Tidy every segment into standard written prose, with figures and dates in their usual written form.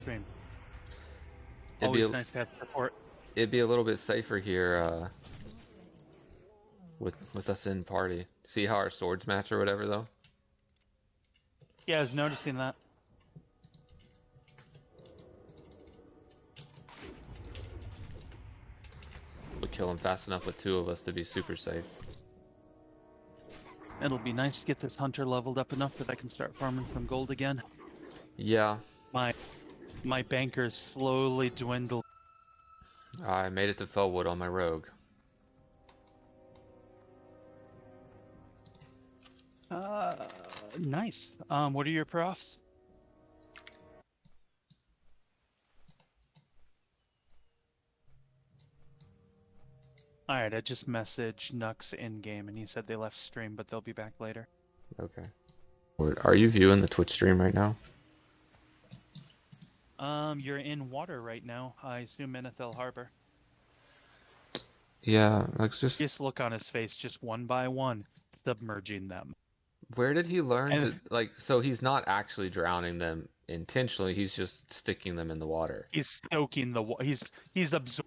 stream. It'd be Always nice to have support. it'd be a little bit safer here with us in party. See how our swords match or whatever though? Yeah, I was noticing that. We'll kill him fast enough with two of us to be super safe. It'll be nice to get this hunter leveled up enough that I can start farming some gold again. Yeah. My bankers slowly dwindle. I made it to Fellwood on my rogue. Nice. What are your profs? Alright, I just messaged Nux in-game and he said they left stream, but they'll be back later. Okay. Are you viewing the Twitch stream right now? You're in water right now. I assume NFL Harbor. Yeah, like just Look on his face, just one by one, submerging them. where did he learn to so he's not actually drowning them intentionally, he's just sticking them in the water. He's soaking the he's absorbing.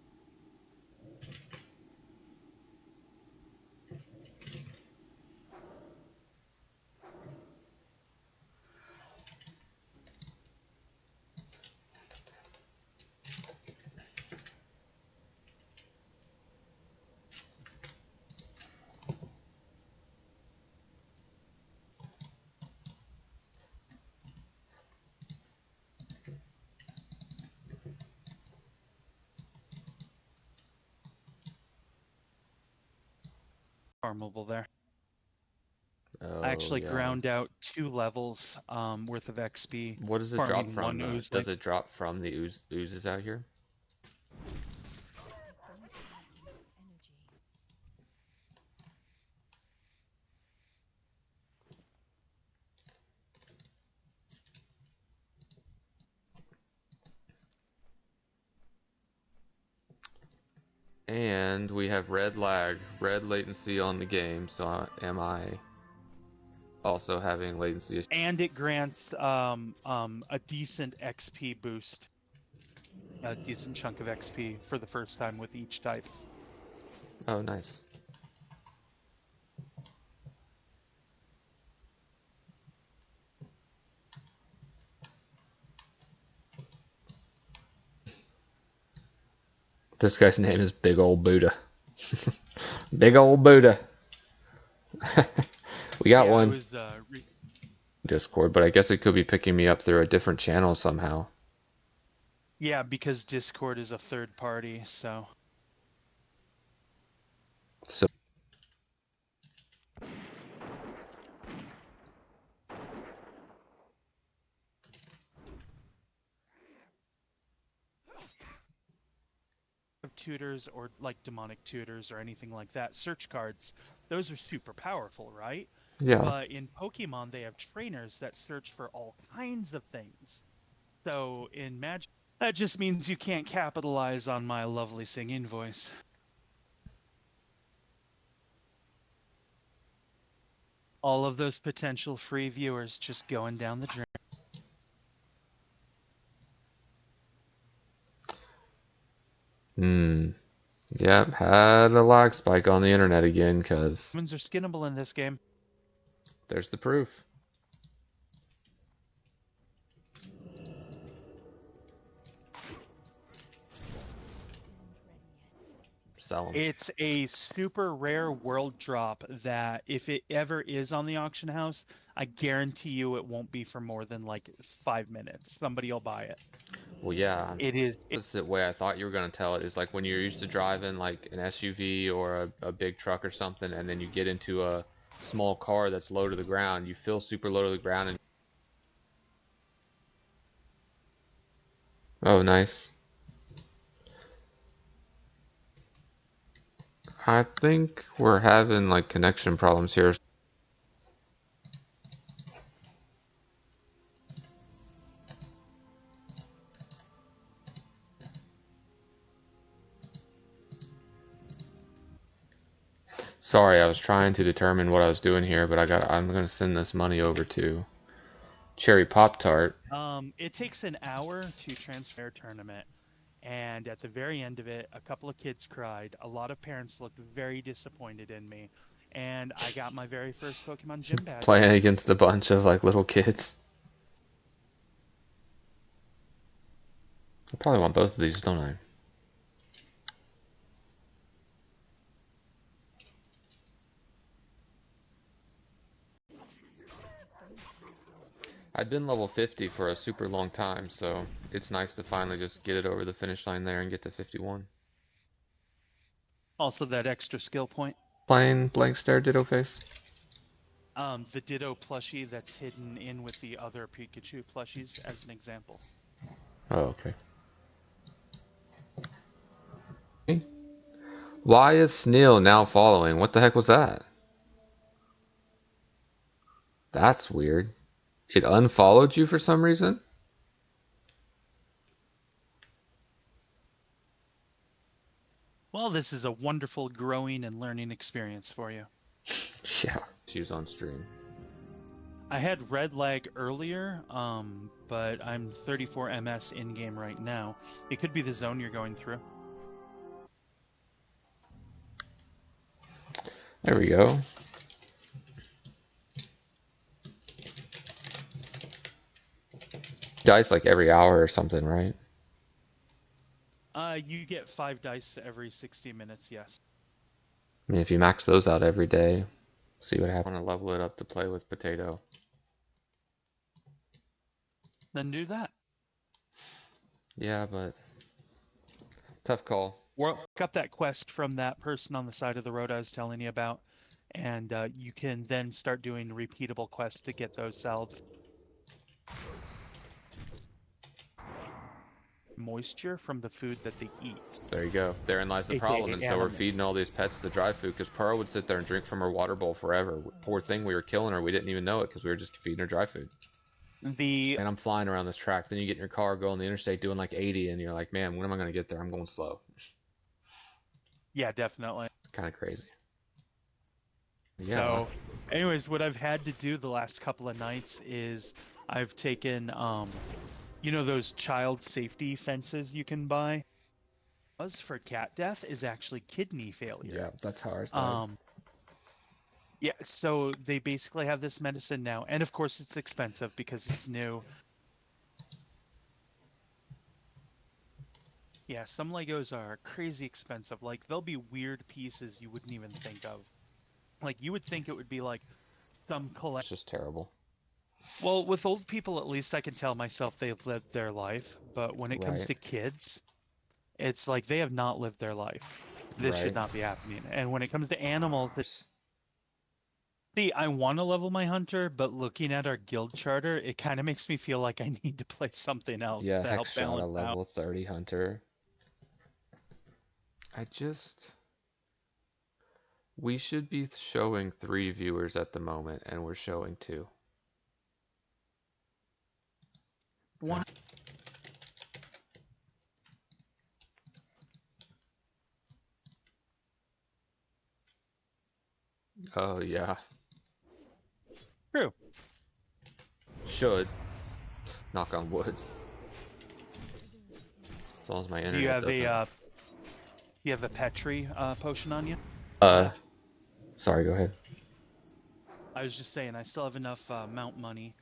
Farmable there. Oh, I actually yeah. ground out 2 levels worth of XP. What does it drop from? Does it drop from the oozes out here? And we have red latency on the game, so am I also having latency? And it grants a decent XP boost. A decent chunk of XP for the first time with each type. Oh, nice. This guy's name is Big Old Buddha. Big Old Buddha. We got one. Discord, but I guess it could be picking me up through a different channel somehow. Yeah, because Discord is a third party, so... tutors or like demonic tutors or anything like that, search cards, those are super powerful, right? Yeah. But in Pokemon they have trainers that search for all kinds of things. So in Magic, that just means you can't capitalize on my lovely singing voice. All of those potential free viewers just going down the drain. Yep, had a lag spike on the internet again, because... Humans are skinnable in this game. There's the proof. Sell 'em. It's a super rare world drop that if it ever is on the auction house, I guarantee you it won't be for more than like 5 minutes. Somebody will buy it. Well, yeah. It is. That's the way I thought you were going to tell it. Is like when you're used to driving like an SUV or a big truck or something, and then you get into a small car that's low to the ground. You feel super low to the ground. And oh, nice. I think we're having like connection problems here. Sorry, I was trying to determine what I was doing here, but I'm gonna send this money over to Cherry Pop Tart. It takes an hour to transfer tournament, and at the very end of it, a couple of kids cried. A lot of parents looked very disappointed in me, and I got my very first Pokemon Gym badge. Playing against a bunch of like little kids. I probably want both of these, don't I? I've been level 50 for a super long time, so it's nice to finally just get it over the finish line there and get to 51. Also, that extra skill point. Playing blank stare ditto face. The Ditto plushie that's hidden in with the other Pikachu plushies, as an example. Oh, okay. Why is Snail now following? What the heck was that? That's weird. It unfollowed you for some reason? Well, this is a wonderful growing and learning experience for you. Yeah. She's on stream. I had red lag earlier, but I'm 34 ms in-game right now. It could be the zone you're going through. There we go. Dice like every hour or something, right? You get 5 dice every 60 minutes, yes. I mean, if you max those out every day, see what happens. I want to level it up to play with Potato. Then do that. Yeah, but tough call. Work up that quest from that person on the side of the road I was telling you about, and you can then start doing repeatable quests to get those salved. Moisture from the food that they eat. There you go. Therein lies the problem. AKA And so we're animals. feeding all these pets the dry food because Pearl would sit there and drink from her water bowl forever. Poor thing, we were killing her. We didn't even know it because we were just feeding her dry food. The And I'm flying around this track. Then you get in your car, go on the interstate doing like 80, and you're like, man, when am I going to get there? I'm going slow. Yeah, definitely. Kind of crazy. Yeah. So, anyways, what I've had to do the last couple of nights is I've taken, you know, those child safety fences you can buy. Cause for cat death is actually kidney failure. Yeah, that's how ours died. Yeah, so they basically have this medicine now, and of course it's expensive because it's new. Yeah, some Legos are crazy expensive. Like, they'll be weird pieces you wouldn't even think of. Like, you would think it would be like some collect. It's just terrible. Well, with old people, at least I can tell myself they've lived their life. But when it comes Right. to kids, it's like they have not lived their life. This should Right. not be happening. And when it comes to animals, see, I want to level my hunter, but looking at our guild charter, it kind of makes me feel like I need to play something else Yeah, to heck help shot a balance out. level 30 hunter. We should be showing 3 viewers at the moment, and we're showing 2. One. Oh, yeah. True. Should. Knock on wood. As long as my Do you internet have doesn't. you have a Petri potion on you? Sorry, go ahead. I was just saying, I still have enough mount money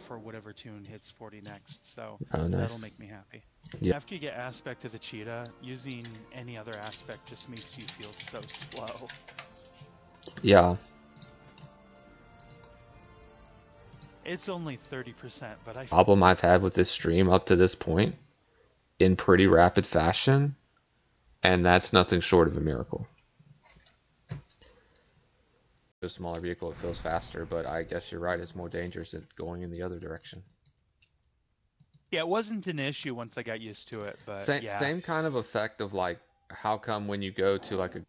for whatever tune hits 40 next, so Oh, that'll nice. make me happy. Yeah. After you get aspect of the cheetah, using any other aspect just makes you feel so slow. Yeah. It's only 30%, but I Problem I've had with this stream up to this point in pretty rapid fashion, and that's nothing short of a miracle. A smaller vehicle, it feels faster, but I guess you're right, it's more dangerous than going in the other direction. yeah, it wasn't an issue once I got used to it, but yeah. Same kind of effect of like, how come when you go to like a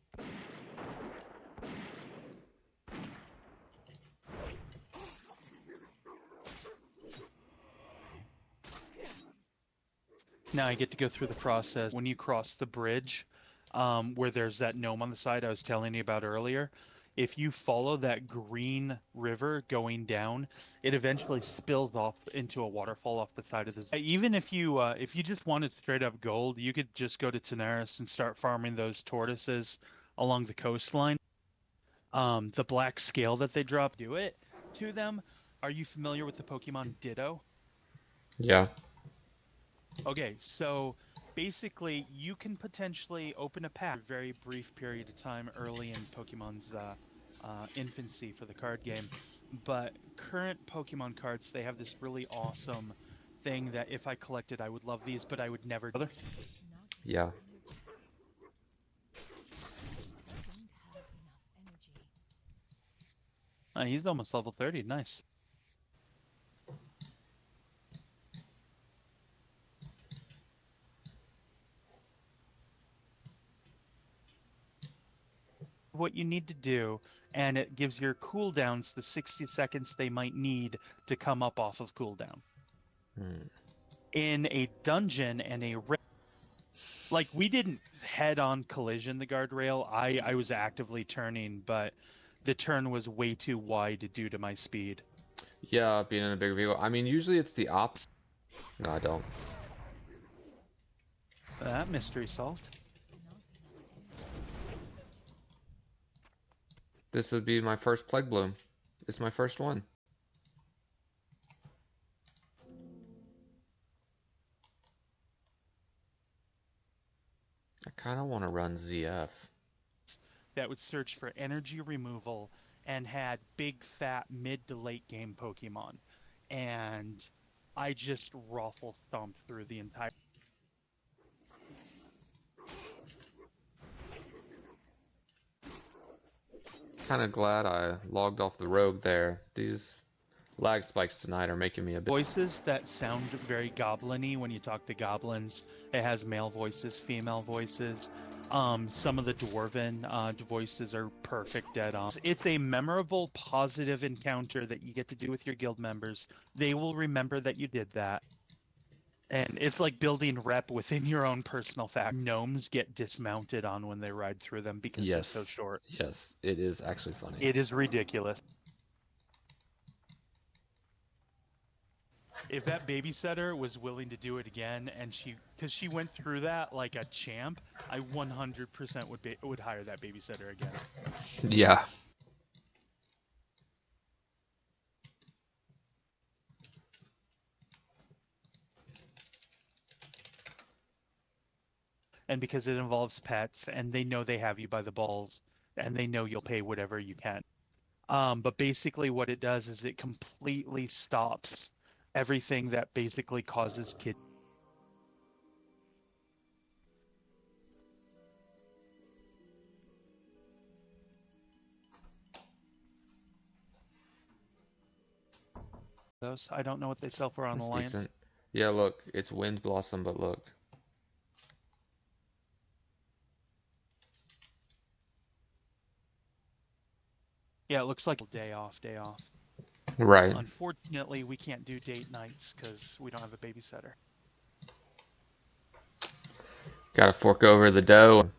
Now I get to go through the process. When you cross the bridge, where there's that gnome on the side I was telling you about earlier, if you follow that green river going down, it eventually spills off into a waterfall off the side of the. Even if you just wanted straight up gold, you could just go to Tanaris and start farming those tortoises along the coastline. The black scale that they drop, do it to them. Are you familiar with the Pokemon Ditto? Yeah. Okay, so basically, you can potentially open a pack for a very brief period of time early in Pokemon's infancy for the card game. But current Pokemon cards, they have this really awesome thing that if I collected, I would love these, but I would never. Yeah. He's almost level 30. Nice. What you need to do, and it gives your cooldowns the 60 seconds they might need to come up off of cooldown. Hmm. In a dungeon and like we didn't head on collision the guardrail. I was actively turning, but the turn was way too wide due to my speed. Yeah, being in a bigger vehicle. I mean, usually it's the opposite. No, I don't. That mystery solved. This would be my first Plague Bloom. It's my first one. I kind of want to run ZF. That would search for energy removal and had big fat mid to late game Pokemon. And I just ruffle stomped through the entire. Kind of glad I logged off the rogue there. These lag spikes tonight are making me a bit. Voices that sound very goblin-y when you talk to goblins. It has male voices, female voices. Some of the dwarven voices are perfect, dead on. It's a memorable, positive encounter that you get to do with your guild members. They will remember that you did that. And it's like building rep within your own personal fact. Gnomes get dismounted on when they ride through them because they're so short. Yes, it is actually funny. It is ridiculous. If that babysitter was willing to do it again, and because she went through that like a champ, I 100% would hire that babysitter again. Yeah. And because it involves pets, and they know they have you by the balls, and they know you'll pay whatever you can. But basically, what it does is it completely stops everything that basically causes kids. Those I don't know what they sell for on That's Alliance. decent. Yeah, look, it's Wind Blossom, but look. Yeah, it looks like day off, day off. Right. Unfortunately, we can't do date nights because we don't have a babysitter. Gotta fork over the dough.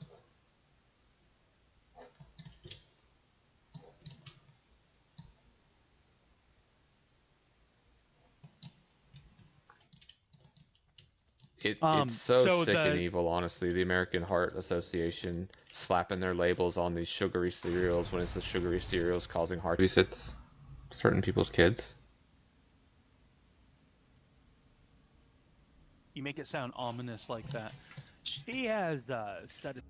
It's so sick and evil, honestly. The American Heart Association slapping their labels on these sugary cereals when it's the sugary cereals causing heart disease. It's certain people's kids. You make it sound ominous like that. She has said.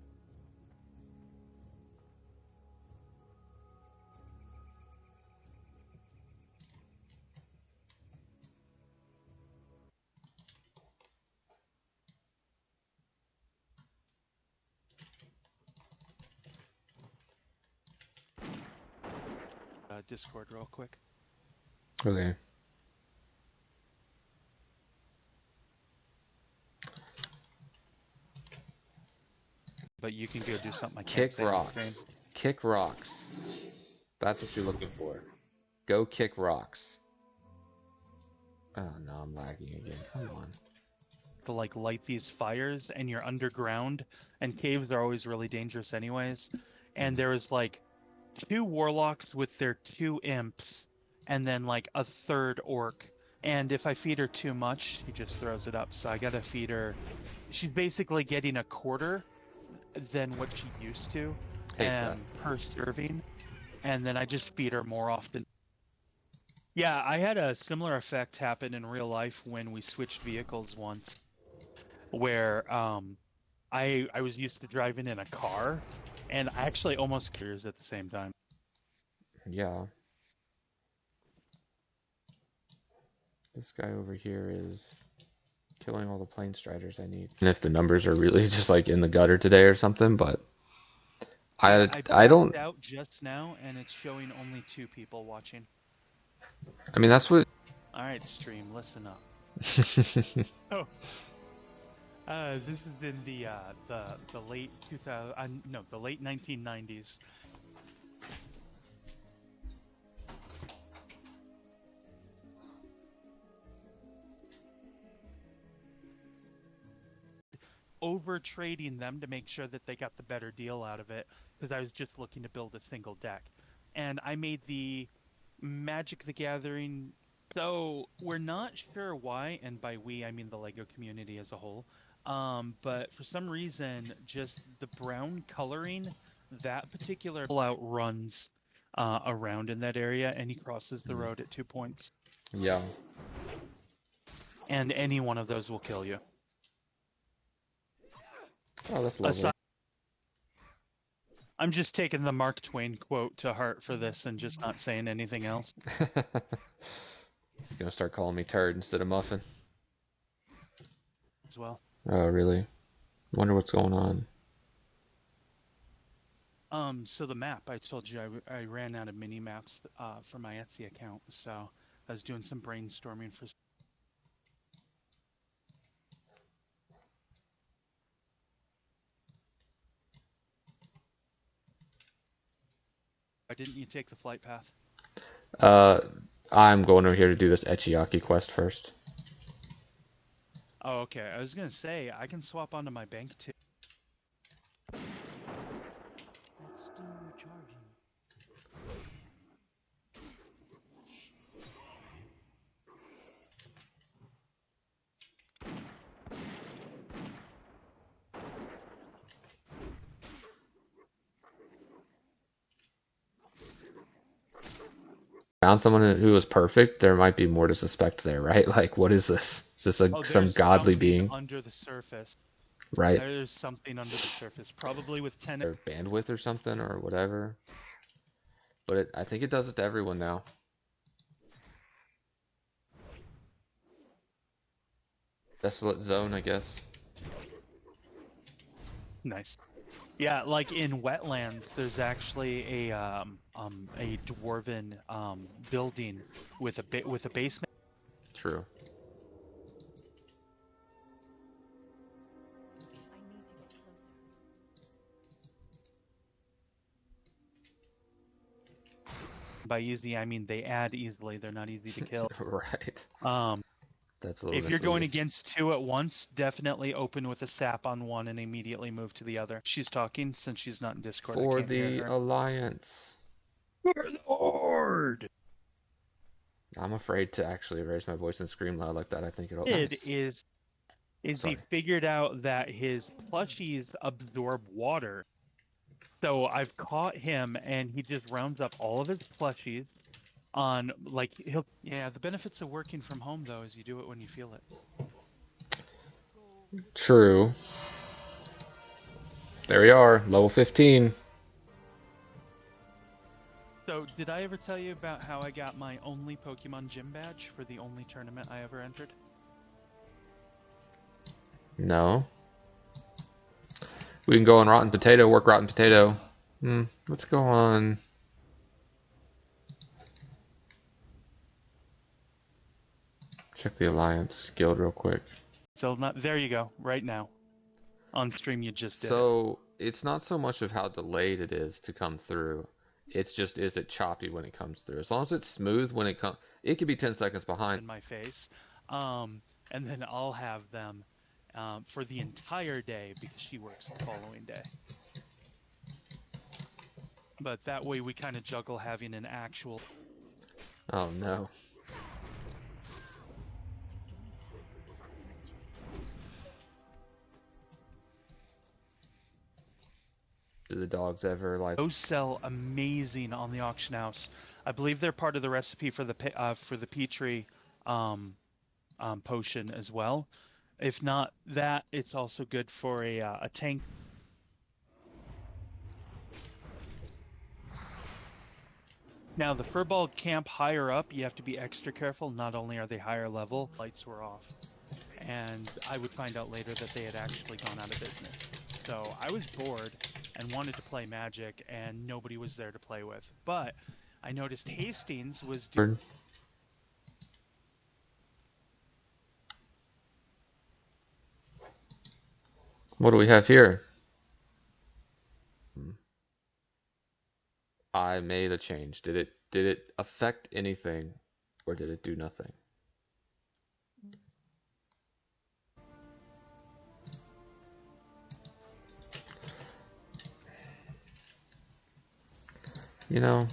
Discord real quick. Okay. But you can go do something I can't Kick say on stream. rocks. Kick rocks. That's what you're looking for. Go kick rocks. Oh no, I'm lagging again. Come on. To like light these fires, and you're underground, and caves are always really dangerous anyways. And there was like 2 warlocks with their 2 imps, and then like a third orc. And if I feed her too much, she just throws it up. So I gotta feed her. She's basically getting a quarter than what she used to, Hate that. per serving. And then I just feed her more often. Yeah, I had a similar effect happen in real life when we switched vehicles once, where I was used to driving in a car, and I actually almost curious at the same time. Yeah. This guy over here is killing all the plane striders I need. And if the numbers are really just like in the gutter today or something, but Yeah, I I blacked don't. out just now, and it's showing only 2 people watching. I mean, that's what. All right, stream, listen up. Oh, this is in the late 2000, no, the late 1990s. Over trading them to make sure that they got the better deal out of it, because I was just looking to build a single deck, and I made the Magic the Gathering. So we're not sure why, and by we I mean the Lego community as a whole. But for some reason, just the brown coloring, that particular outruns around in that area, and he crosses the road at 2 points, Yeah. and any one of those will kill you. Oh, that's lovely. I'm just taking the Mark Twain quote to heart for this and just not saying anything else. You're gonna start calling me turd instead of muffin. As well. Oh, really? Wonder what's going on. So the map, I told you I ran out of mini maps for my Etsy account, so I was doing some brainstorming for. Why didn't you take the flight path? Uh, I'm going over here to do this Echiaki quest first. Oh, okay. I was gonna say I can swap onto my bank too. That's still recharging. Found someone who was perfect, there might be more to suspect there, right? Like, what is this? Is this Oh, some there's godly something being, under the surface. right? There's something under the surface, probably with 10. Or bandwidth or something or whatever. But I think it does it to everyone now. Desolate zone, I guess. Nice. Yeah, like in wetlands, there's actually a dwarven building with a basement. True. By easy, I mean they add easily. They're not easy to kill. Right. Um, That's a little if you're going misleading. against 2 at once, definitely open with a sap on one and immediately move to the other. She's talking since she's not in Discord. I For can't hear the her. Alliance. Good Lord! I'm afraid to actually raise my voice and scream loud like that. I think it'll. It Nice. is he Sorry. figured out that his plushies absorb water. So I've caught him, and he just rounds up all of his plushies on, like, he'll. Yeah, the benefits of working from home, though, is you do it when you feel it. True. There we are, level 15. So, did I ever tell you about how I got my only Pokemon Gym badge for the only tournament I ever entered? No. We can go on Rotten Potato, work Rotten Potato. Let's go on. Check the Alliance Guild real quick. So, there you go, right now. On stream, you just did it. So, it's not so much of how delayed it is to come through. It's just, is it choppy when it comes through? As long as it's smooth when it comes, it could be 10 seconds behind. In my face. And then I'll have them for the entire day because she works the following day. but that way we kind of juggle having an actual. Oh no. Do the dogs ever like? Those sell amazing on the auction house. I believe they're part of the recipe for the Petri um, potion as well. If not that, it's also good for a tank. Now the furball camp higher up, you have to be extra careful. Not only are they higher level, lights were off, and I would find out later that they had actually gone out of business. So I was bored and wanted to play Magic, and nobody was there to play with. But I noticed Hastings was doing. What do we have here? I made a change. Did it affect anything, or did it do nothing? You know,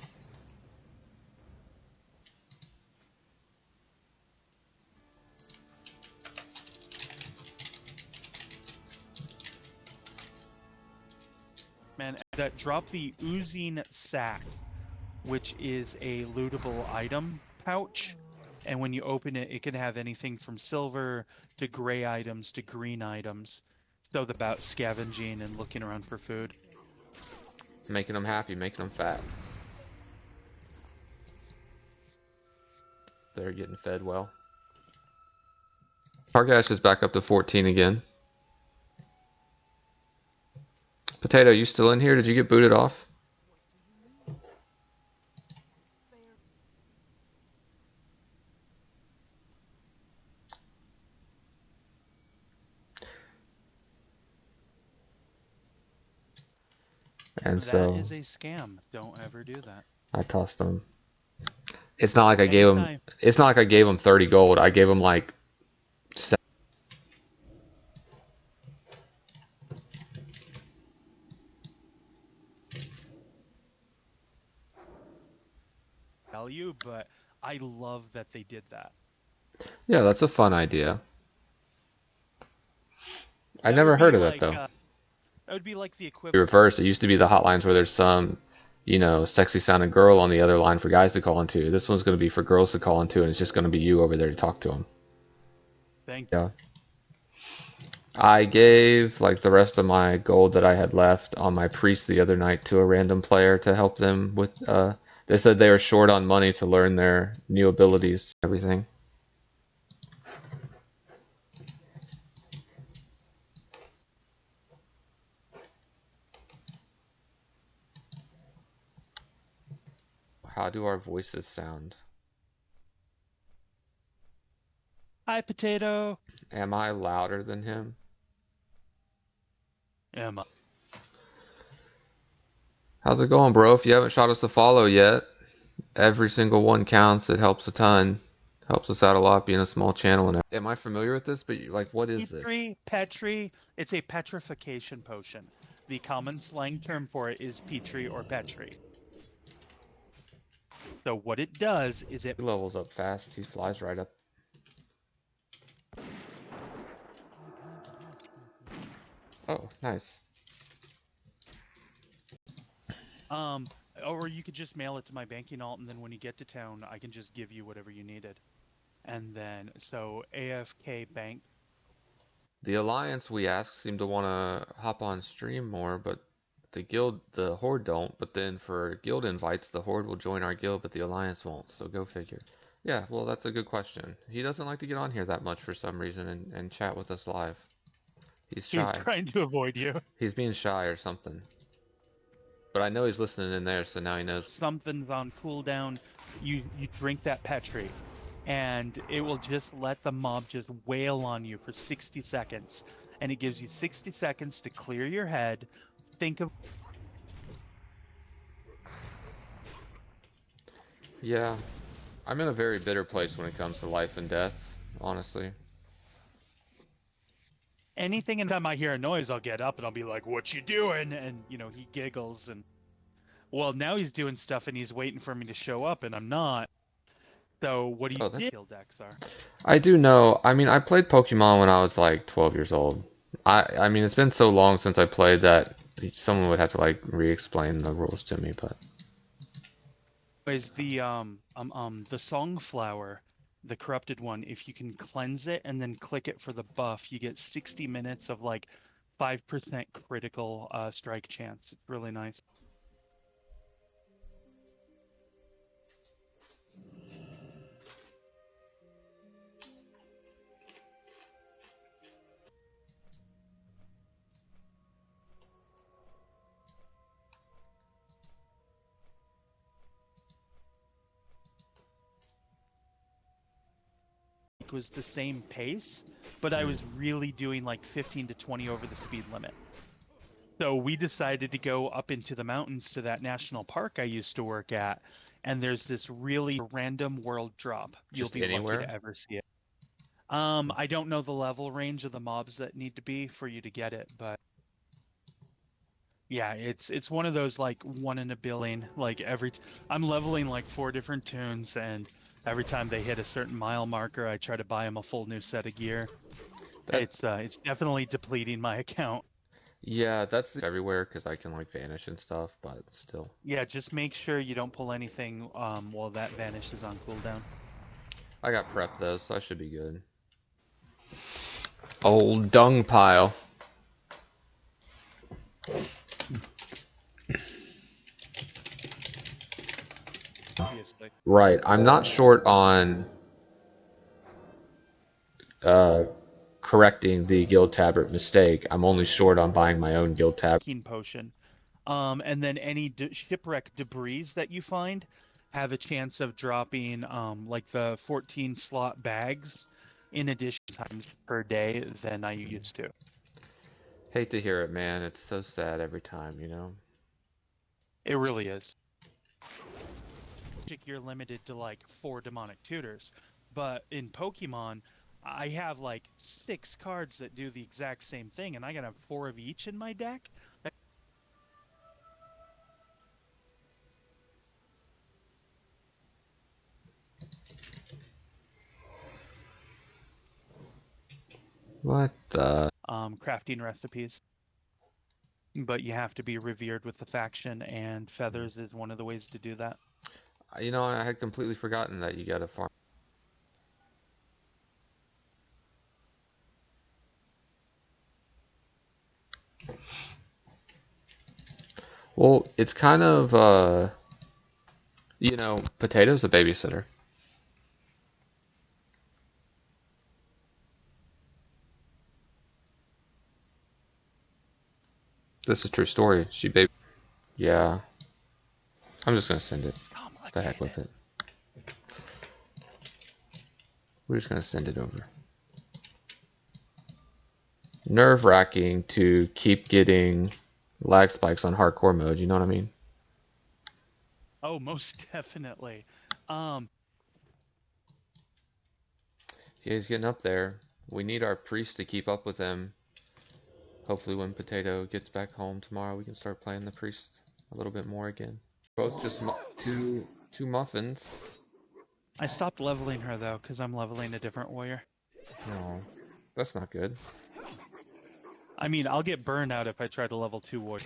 Man, that drop the oozing sack, which is a lootable item pouch. And when you open it, it can have anything from silver to gray items to green items. So about scavenging and looking around for food. it's making them happy, making them fat. They're getting fed well. Targash is back up to 14 again. Potato, you still in here? Did you get booted off? And That so is a scam. Don't ever do that. I tossed him. It's not like I gave him. Anytime. It's not like I gave him 30 gold. I gave him like 7. Tell you, but I love that they did that. Yeah, that's a fun idea. I That never would be heard of that like though. that would be like the The equivalent. reverse. It used to be the hotlines where there's some, sexy sounding girl on the other line for guys to call into. This one's going to be for girls to call into, and it's just going to be you over there to talk to them. Thank you. Yeah. I gave like the rest of my gold that I had left on my priest the other night to a random player to help them with. They said they were short on money to learn their new abilities, everything. How do our voices sound? Hi, potato. Am I louder than him? Emma. How's it going, bro? If you haven't shot us a follow yet, every single one counts. It helps a ton. Helps us out a lot being a small channel. And am I familiar with this? But like, what is this? Petri. It's a petrification potion. The common slang term for it is Petri or Petri. So what it does is it He levels up fast. He flies right up. Oh, nice. or you could just mail it to my banking alt, and then when you get to town, I can just give you whatever you needed. And then so AFK bank. The Alliance, we ask, seem to want to hop on stream more, but the Horde don't. But then for guild invites, the Horde will join our guild, but the Alliance won't. So go figure. Yeah, well, that's a good question. He doesn't like to get on here that much for some reason and chat with us live. He's He's shy. trying to avoid you. He's being shy or something. But I know he's listening in there, so now he knows. Something's on cooldown. You drink that Petri, and it will just let the mob just wail on you for 60 seconds, and it gives you 60 seconds to clear your head, think of. Yeah, I'm in a very bitter place when it comes to life and death, honestly. Anything, and time I hear a noise, I'll get up and I'll be like, "What you doing?" And he giggles. And Well, now he's doing stuff and he's waiting for me to show up, and I'm not. So what do you Oh, think that's. kill decks are? I do know. I mean, I played Pokemon when I was like 12 years old. I mean, it's been so long since I played that someone would have to like re-explain the rules to me, but Is the Songflower, the corrupted one, if you can cleanse it and then click it for the buff, you get 60 minutes of like 5% critical strike chance. It's really nice. It was the same pace, but I mm. was really doing like 15 to 20 over the speed limit. So we decided to go up into the mountains to that national park I used to work at, and there's this really random world drop. You'll Just be lucky to anywhere. ever see it. Hmm. I don't know the level range of the mobs that need to be for you to get it, but yeah, it's one of those like one in a billion. Like I'm leveling like 4 different tunes, and every time they hit a certain mile marker, I try to buy them a full new set of gear. That It's definitely depleting my account. yeah, that's everywhere because I can like vanish and stuff, but still. Yeah, just make sure you don't pull anything while that vanishes on cooldown. I got prep though, so I should be good. Old dung pile. Obviously. Right. I'm not short on uh correcting the guild tablet mistake. I'm only short on buying my own guild tab. Keen potion. And then any shipwreck debris that you find have a chance of dropping like the 14 slot bags in addition times per day than I used to. Hate to hear it, man. It's so sad every time, you know? It really is. You're limited to like 4 demonic tutors, but in Pokemon, I have like 6 cards that do the exact same thing, and I gotta have 4 of each in my deck. What the? Crafting recipes. But you have to be revered with the faction, and feathers is one of the ways to do that. You know, I had completely forgotten that you gotta farm. Well, it's kind of, you know, Potato's a babysitter. This is a true story. She baby. Yeah. I'm just gonna send it. It's The heck with complicated. it. We're just gonna send it over. Nerve-wracking to keep getting lag spikes on hardcore mode, you know what I mean? Oh, most definitely. Um, Yeah, he's getting up there. We need our priest to keep up with him. Hopefully when Potato gets back home tomorrow, we can start playing the priest a little bit more again. Both just two muffins. I stopped leveling her though, because I'm leveling a different warrior. No, that's not good. I mean, I'll get burned out if I try to level 2 warrior.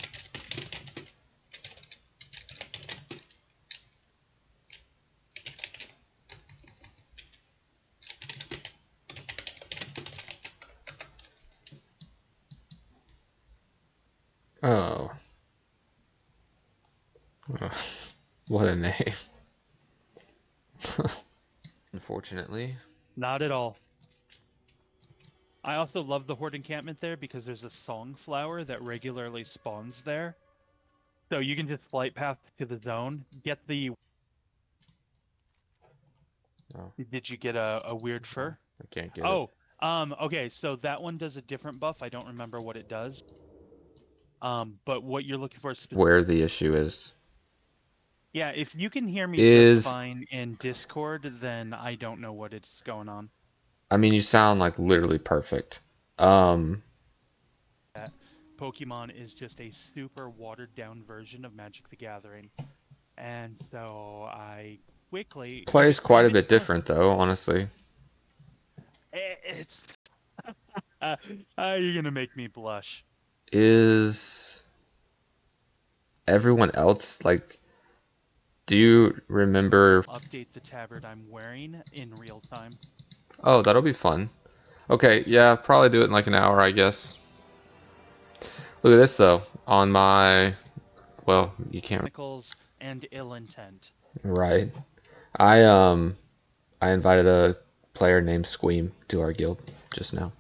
Oh. What a name. Unfortunately. Not at all. I also love the Horde encampment there because there's a Songflower that regularly spawns there. So you can just flight path to the zone, get the... Oh, Did you get a weird fur? I can't get it. Oh, okay, so that one does a different buff. I don't remember what it does. But what you're looking for is Where the issue is. yeah, if you can hear me just Is, fine in Discord, then I don't know what is going on. I mean, you sound like literally perfect. Um, Pokemon is just a super watered down version of Magic the Gathering. And so I quickly, Plays I quite a mean, bit different though, honestly. it's, uh, you're gonna make me blush. Is everyone else like? Do you remember? Update the tabard I'm wearing in real time. Oh, that'll be fun. Okay, yeah, probably do it in like an hour, I guess. Look at this though. On my, well, you can't. Chemicals and ill intent. Right. I I invited a player named Squeam to our guild just now.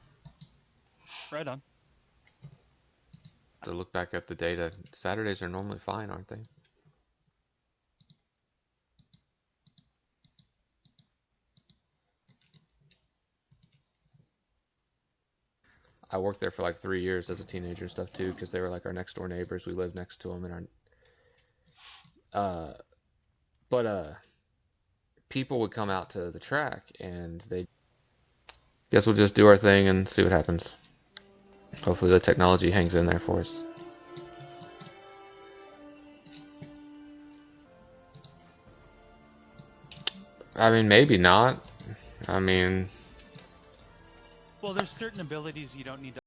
Right on. To look back at the data, Saturdays are normally fine, aren't they? I worked there for like 3 years as a teenager and stuff too, because they were like our next door neighbors. We lived next to them, and but people would come out to the track, and they guess we'll just do our thing and see what happens. Hopefully, the technology hangs in there for us. I mean, maybe not. I mean, Well, there's certain abilities you don't need to